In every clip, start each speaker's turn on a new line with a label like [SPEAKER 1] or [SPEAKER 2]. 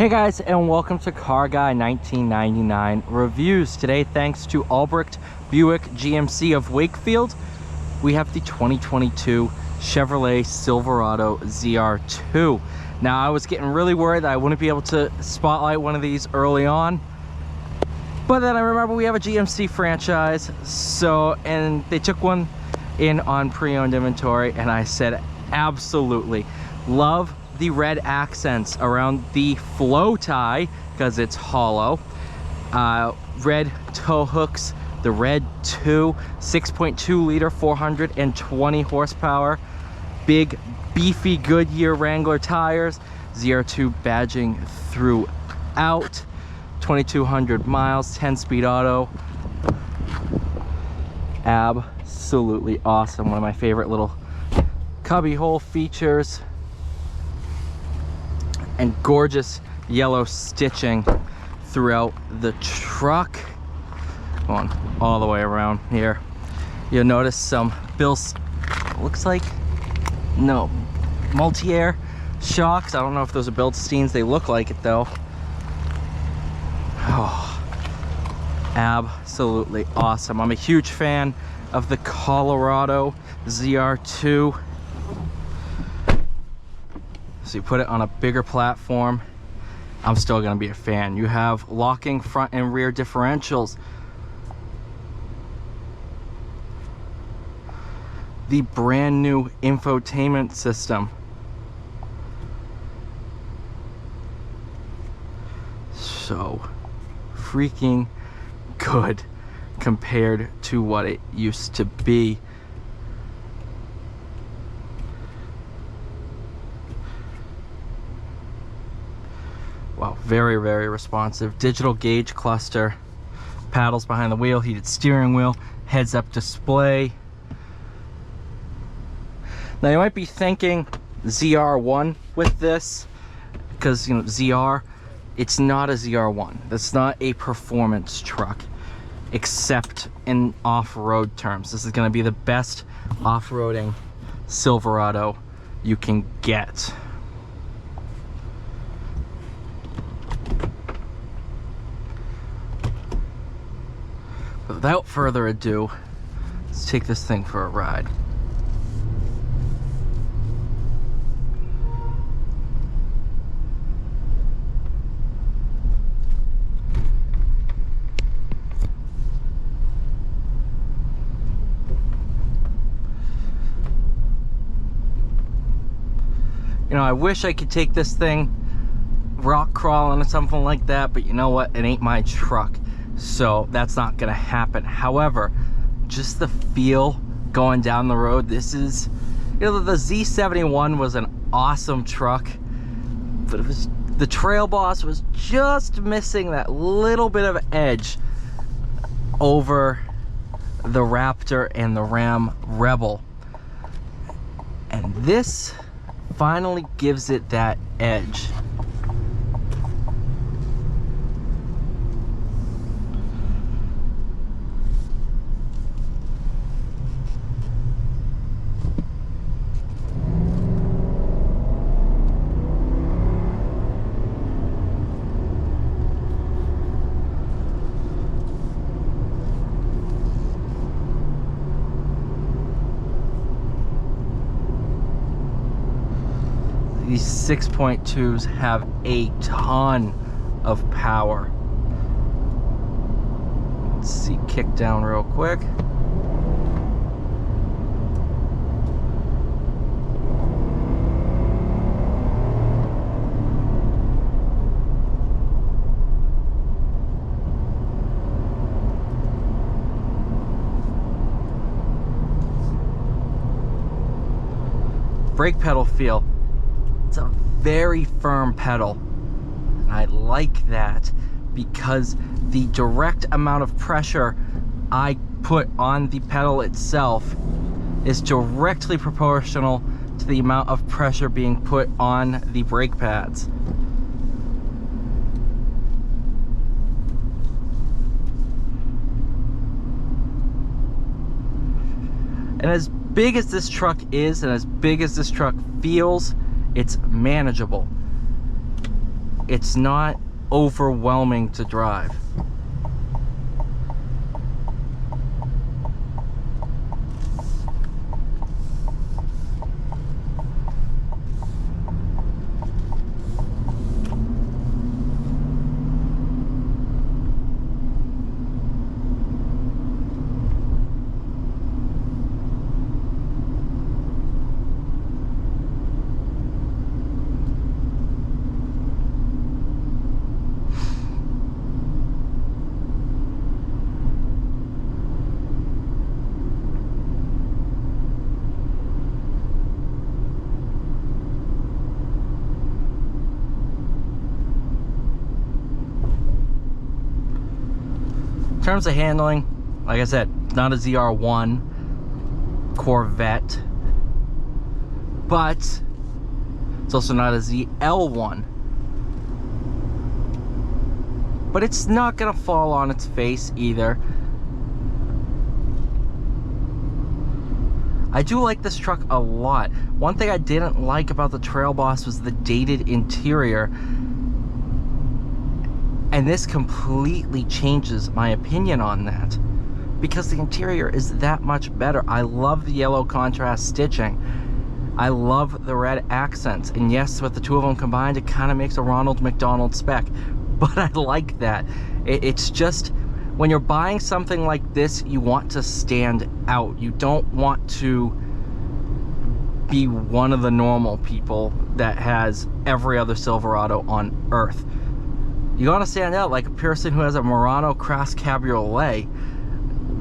[SPEAKER 1] Hey guys, and welcome to Car Guy 1999 Reviews. Today, thanks to Albrecht Buick GMC of Wakefield, we have the 2022 Chevrolet Silverado ZR2. Now, I was getting really worried that I wouldn't be able to spotlight one of these early on, but then I remember we have a GMC franchise, and they took one in on pre-owned inventory, and I said absolutely. Love the red accents around the flow tie because it's hollow. Red tow hooks, the red 6.2 liter 420 horsepower, big beefy Goodyear Wrangler tires, ZR2 badging throughout, 2200 miles, 10-speed auto. Absolutely awesome. One of my favorite little cubby hole features, and gorgeous yellow stitching throughout the truck. Going all the way around here. You'll notice some looks like, no, multi-air shocks. I don't know if those are Bilsteins. They look like it though. Oh, absolutely awesome. I'm a huge fan of the Colorado ZR2. So you put it on a bigger platform, I'm still going to be a fan. You have locking front and rear differentials. The brand new infotainment system. So freaking good compared to what it used to be. Wow, very, very responsive. Digital gauge cluster, paddles behind the wheel, heated steering wheel, heads-up display. Now you might be thinking ZR1 with this, because you know ZR, it's not a ZR1. That's not a performance truck, except in off-road terms. This is going to be the best off-roading Silverado you can get. Without further ado, let's take this thing for a ride. You know, I wish I could take this thing rock crawling or something like that, but you know what? It ain't my truck. So that's not gonna happen. However, just the feel going down the road, this is, you know, the Z71 was an awesome truck, but it was, the Trail Boss was just missing that little bit of edge over the Raptor and the Ram Rebel. And this finally gives it that edge. These 6.2s have a ton of power. Let's see, kick down real quick. Brake pedal feel. It's a very firm pedal, and I like that because the direct amount of pressure I put on the pedal itself is directly proportional to the amount of pressure being put on the brake pads. And as big as this truck is, and as big as this truck feels, it's manageable. it's not overwhelming to drive. In terms of handling, like I said, not a ZR1 Corvette, but it's also not a ZL1. But it's not gonna fall on its face either. I do like this truck a lot. One thing I didn't like about the Trail Boss was the dated interior. And this completely changes my opinion on that, because the interior is that much better. I love the yellow contrast stitching. I love the red accents. And yes, with the two of them combined, it kind of makes a Ronald McDonald spec. But I like that. It's just, when you're buying something like this, you want to stand out. You don't want to be one of the normal people that has every other Silverado on earth. You gotta stand out like a person who has a Murano Cross Cabriolet,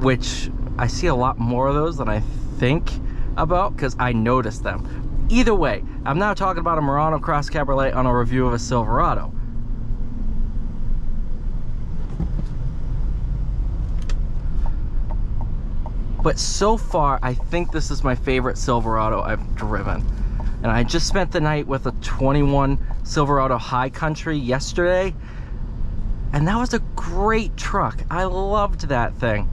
[SPEAKER 1] which I see a lot more of those than I think about, because I noticed them. Either way, I'm not talking about a Murano Cross Cabriolet on a review of a Silverado. But so far, I think this is my favorite Silverado I've driven. And I just spent the night with a 21 Silverado High Country yesterday. And that was a great truck. I loved that thing.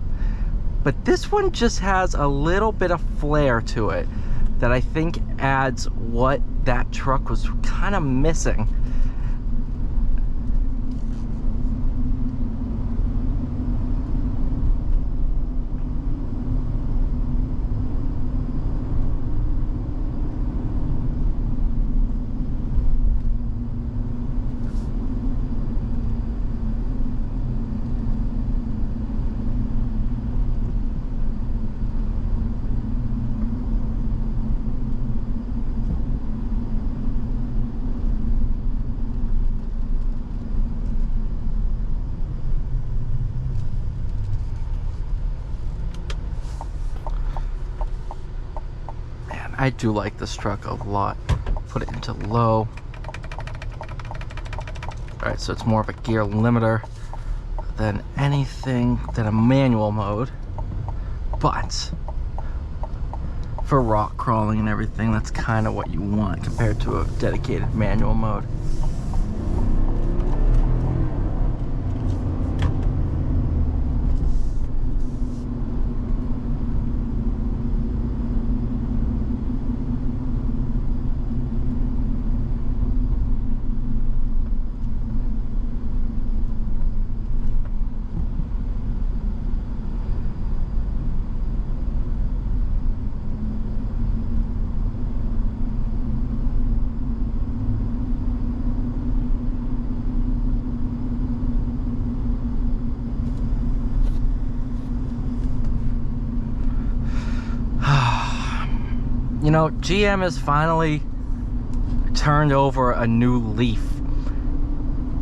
[SPEAKER 1] But this one just has a little bit of flair to it that I think adds what that truck was kind of missing. I do like this truck a lot. Put it into low. Alright, so it's more of a gear limiter than anything than a manual mode. But for rock crawling and everything, that's kind of what you want compared to a dedicated manual mode. You know, GM has finally turned over a new leaf.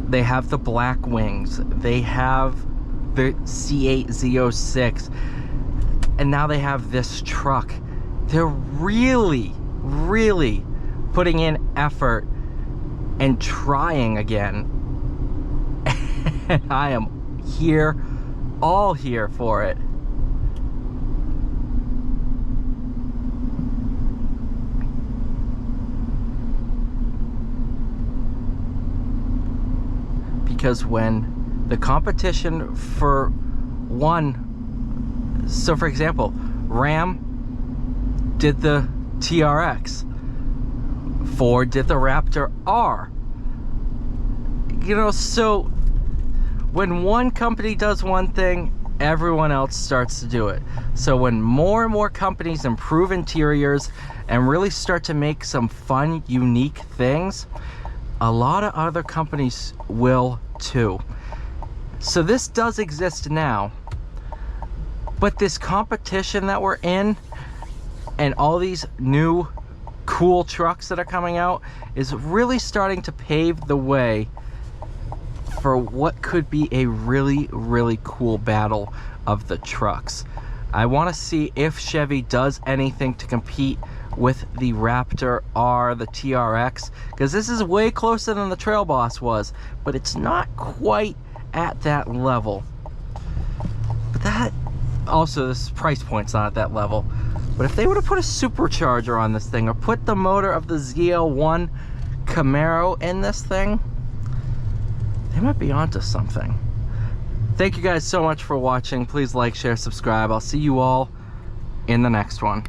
[SPEAKER 1] They have the black wings. They have the C8 Z06. And now they have this truck. They're really, really putting in effort and trying again. And I am here, all here for it. Because when the competition for one, so for example, Ram did the TRX, Ford did the Raptor R. You know, so when one company does one thing, everyone else starts to do it. So when more and more companies improve interiors and really start to make some fun, unique things, a lot of other companies will too. So this does exist now, but this competition that we're in and all these new cool trucks that are coming out is really starting to pave the way for what could be a really, really cool battle of the trucks. I want to see if Chevy does anything to compete with the Raptor R, the TRX, because this is way closer than the Trail Boss was, but it's not quite at that level. But that also, this price point's not at that level. But if they would have put a supercharger on this thing or put the motor of the ZL1 Camaro in this thing, they might be onto something. Thank you guys so much for watching. Please like, share, subscribe. I'll see you all in the next one.